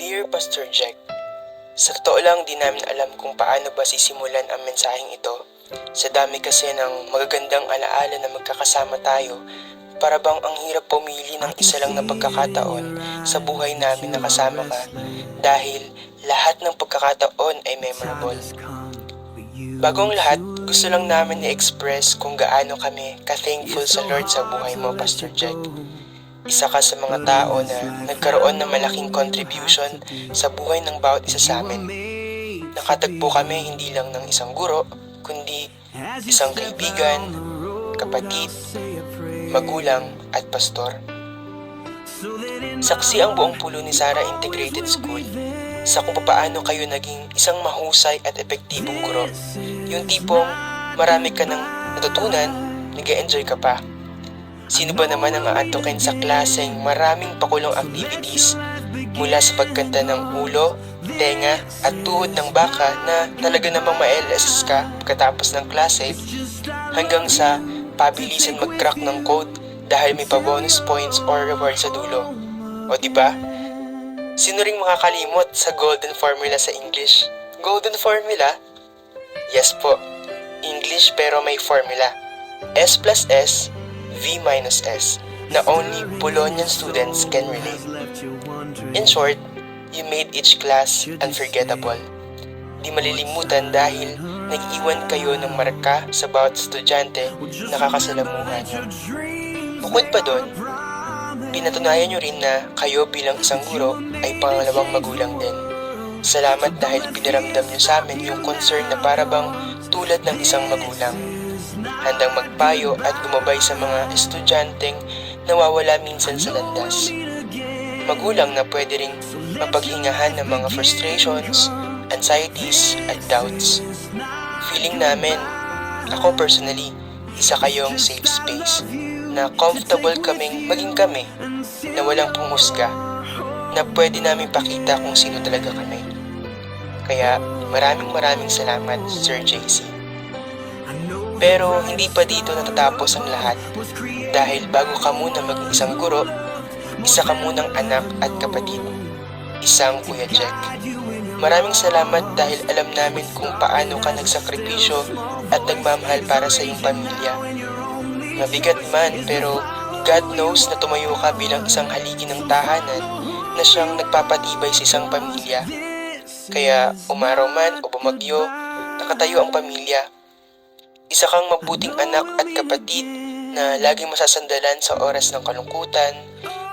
Dear Pastor Jack, sa totoo lang di namin alam kung paano ba sisimulan ang mensaheng ito. Sa dami kasi ng magagandang alaala na magkakasama tayo, para bang ang hirap pumili ng isa lang na pagkakataon sa buhay namin na kasama ka dahil lahat ng pagkakataon ay memorable. Bagong lahat, gusto lang namin i-express kung gaano kami ka-thankful sa Lord sa buhay mo, Pastor Jack. Isa ka sa mga tao na nagkaroon ng malaking contribution sa buhay ng bawat isa sa amin. Nakatagpo kami hindi lang ng isang guro, kundi isang kaibigan, kapatid, magulang at pastor. Saksi ang buong pulo ni Sara Integrated School sa kung paano kayo naging isang mahusay at epektibong guro. Yung tipong marami ka nang natutunan, nag-e-enjoy ka pa. Sino ba naman ang aantukin sa klaseng maraming pakulong activities mula sa pagkanta ng ulo, tenga at tuhod ng baka na talaga namang ma-LS ka pagkatapos ng klase hanggang sa pabilisan mag-crack ng code dahil may pa-bonus points or reward sa dulo. O diba? Sino ring makakalimot sa golden formula sa English? Golden formula? Yes po, English pero may formula. S plus S V minus S na only Bolognian students can relate. In short, you made each class unforgettable. Di malilimutan dahil nag-iwan kayo ng marka sa bawat estudyante na kakasalamuhan niyo. Bukod pa doon, pinatunayan niyo rin na kayo bilang isang guro ay pangalawang magulang din. Salamat dahil pinaramdam niyo sa amin yung concern na para bang tulad ng isang magulang. Handang magpayo at gumabay sa mga estudyanteng nawawala minsan sa landas. Magulang na pwede ring mapaghingahan ng mga frustrations, anxieties at doubts. Feeling namin, ako personally, isa kayong safe space na comfortable kaming maging kami na walang pumusga na pwede namin pakita kung sino talaga kami. Kaya maraming salamat, Sir JC. Pero hindi pa dito natatapos ang lahat dahil bago ka muna maging isang guro, isa ka munang anak at kapatid, isang Kuya Jack. Maraming salamat dahil alam namin kung paano ka nagsakripisyo at nagmamahal para sa iyong pamilya. Mabigat man pero God knows na tumayo ka bilang isang haligi ng tahanan na siyang nagpapatibay sa isang pamilya. Kaya umaraw man o bumagyo, nakatayo ang pamilya. Isa kang mabuting anak at kapatid na laging masasandalan sa oras ng kalungkutan,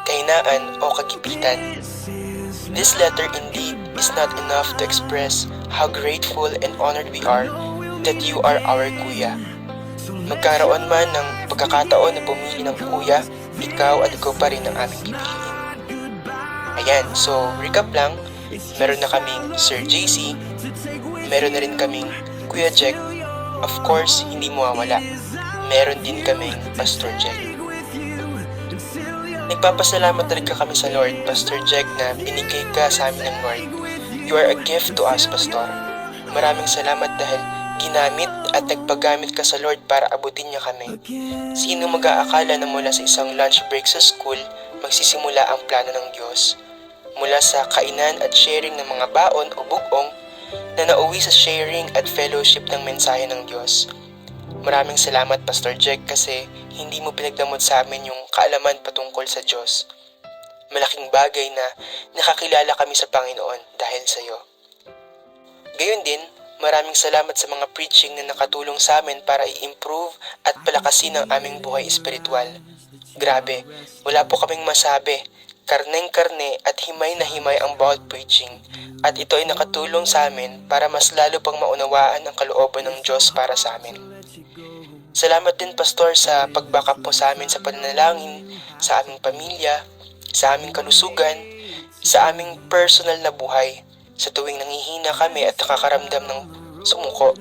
kahinaan o kagipitan. This letter indeed is not enough to express how grateful and honored we are that you are our kuya. Magkaroon man ng pagkakataon na pumili ng kuya, ikaw at ikaw pa rin ang aming pipiliin. Ayan, so recap lang, meron na kaming Sir JC, meron na rin kaming Kuya Jack. Of course, hindi mawawala. Meron din kaming Pastor Jack. Nagpapasalamat talaga kami sa Lord, Pastor Jack, na binigay ka sa amin ng Lord. You are a gift to us, Pastor. Maraming salamat dahil ginamit at nagpagamit ka sa Lord para abutin niya kami. Sino mag-aakala na mula sa isang lunch break sa school, magsisimula ang plano ng Diyos? Mula sa kainan at sharing ng mga baon o bugong, na nauwi sa sharing at fellowship ng mensahe ng Diyos. Maraming salamat, Pastor Jack, kasi hindi mo pinagdamot sa amin yung kaalaman patungkol sa Diyos. Malaking bagay na nakakilala kami sa Panginoon dahil sa iyo. Gayon din, maraming salamat sa mga preaching na nakatulong sa amin para i-improve at palakasin ang aming buhay espiritual. Grabe, wala po kaming masabi. Karneng-karne at himay na himay ang bawat preaching at ito ay nakatulong sa amin para mas lalo pang maunawaan ang kalooban ng Diyos para sa amin. Salamat din, Pastor, sa pagbackup mo sa amin sa pananalangin, sa aming pamilya, sa aming kalusugan, sa aming personal na buhay, sa tuwing nangihina kami at nakakaramdam ng sumuko.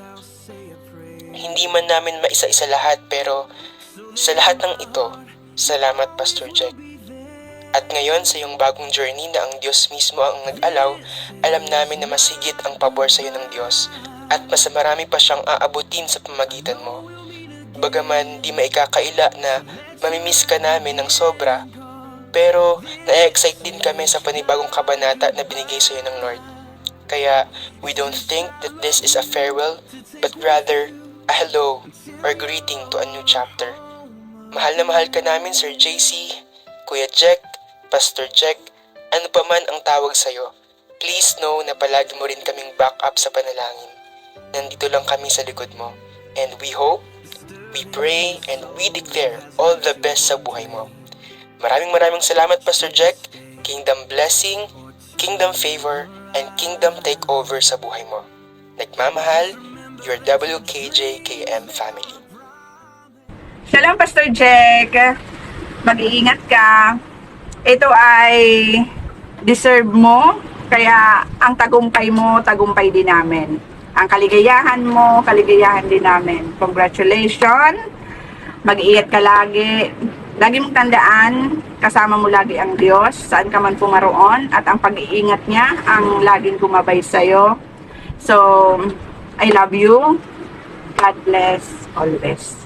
Hindi man namin maisa-isa lahat pero sa lahat ng ito, salamat, Pastor Jack. At ngayon sa iyong bagong journey na ang Diyos mismo ang nag-alaw, alam namin na mas higit ang pabor sa iyo ng Diyos at mas marami pa siyang aabutin sa pamagitan mo. Bagaman di maikakaila na mamimiss ka namin ng sobra, Pero na-excite din kami sa panibagong kabanata na binigay sa'yo ng Lord. Kaya we don't think that this is a farewell, but rather a hello or greeting to a new chapter. Mahal na mahal ka namin, Sir JC, Kuya Jack, Pastor Jack, ano pa man ang tawag sa'yo. Please know na palagi mo rin kaming backup sa panalangin. Nandito lang kami sa likod mo. And we hope, we pray, and we declare all the best sa buhay mo. Maraming salamat, Pastor Jack. Kingdom blessing, kingdom favor, and kingdom takeover sa buhay mo. Nagmamahal, your WKJKM family. Shalom, Pastor Jack. Mag-iingat ka. Ito ay deserve mo, kaya ang tagumpay mo, tagumpay din namin. Ang kaligayahan mo, kaligayahan din namin. Congratulations. Mag-iingat ka lagi. Lagi mong tandaan, kasama mo lagi ang Diyos, saan ka man pumaroon, at ang pag-iingat niya ang laging gumabay sa'yo. So, I love you. God bless always.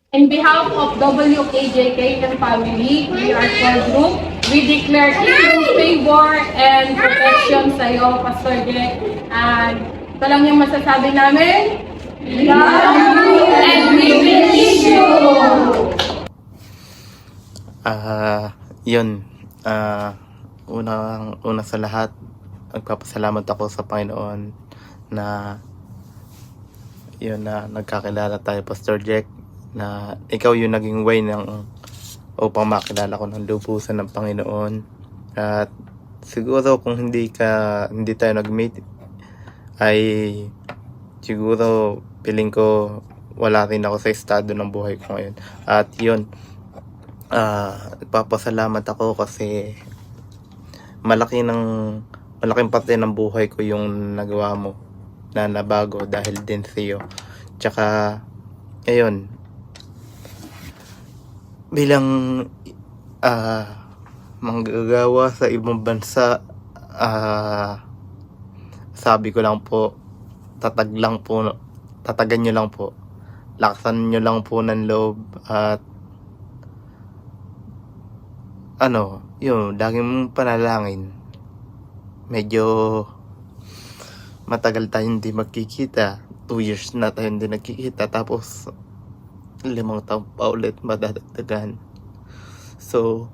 In behalf of WKJK and family, we are core group. We declare kingdom favor and protection sa iyo, Pastor Jack. And ito lang yung masasabi namin. We love you and we will miss you. Yun. Una sa lahat, nagpapasalamat ako sa Panginoon na yun na nagkakilala tayo, Pastor Jack, na ikaw yung naging way upang makilala ko ng lubusan ng Panginoon. At siguro kung hindi tayo nag-meet, ay siguro piling ko wala rin ako sa estado ng buhay ko ngayon. At yun, nagpapasalamat ako kasi malaking parte ng buhay ko yung nagawa mo na nabago dahil din sa iyo. Tsaka ayun, bilang manggagawa sa ibang bansa, sabi ko lang po, tatagan nyo lang po, laksan nyo lang po ng loob, at yun, lagi mong panalangin. Medyo matagal tayo hindi magkikita, 2 years na tayo hindi nagkikita, tapos 5 taon pa ulit madadagdagan. So,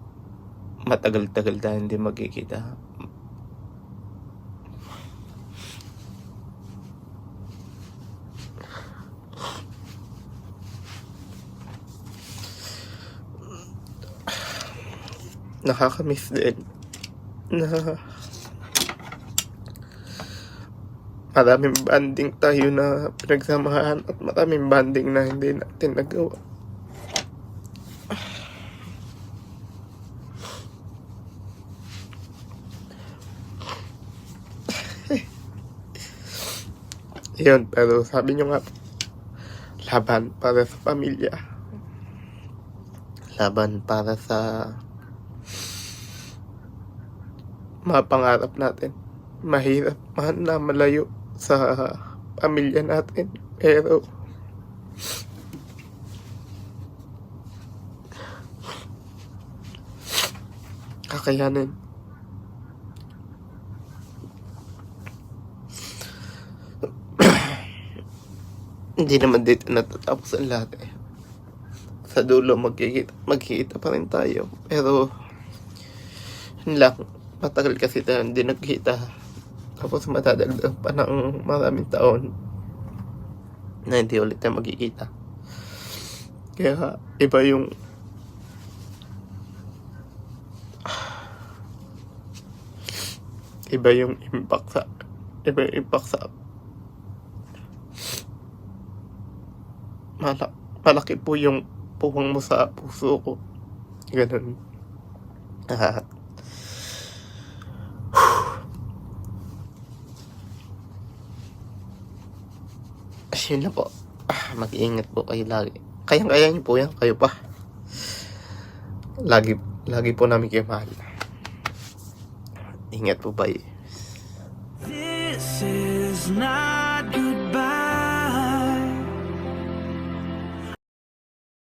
matagal-tagal tayo hindi magkikita. Nakakamiss din na maraming banding tayo na pinagsamahan at maraming banding na hindi natin nagawa. Yun, pero sabi nyo nga, laban para sa pamilya. Laban para sa mga pangarap natin. Mahirap man na malayo sa pamilya natin, pero kakayanin. Hindi naman dito natatapos ang lahat eh. Sa dulo magkikita pa rin tayo, pero yun lang, matagal kasi tayo hindi nagkita. Tapos matadagdag pa ng maraming taon na hindi ulit tayo magkikita. Kaya iba yung impact sa malaki po yung puwang mo sa puso ko. Ganun. Yun na po. Mag-iingat po kayo lagi. Kayang-kaya niyo po yan. Kayo pa. Lagi po namin kayo mahal. Ingat po, bye. not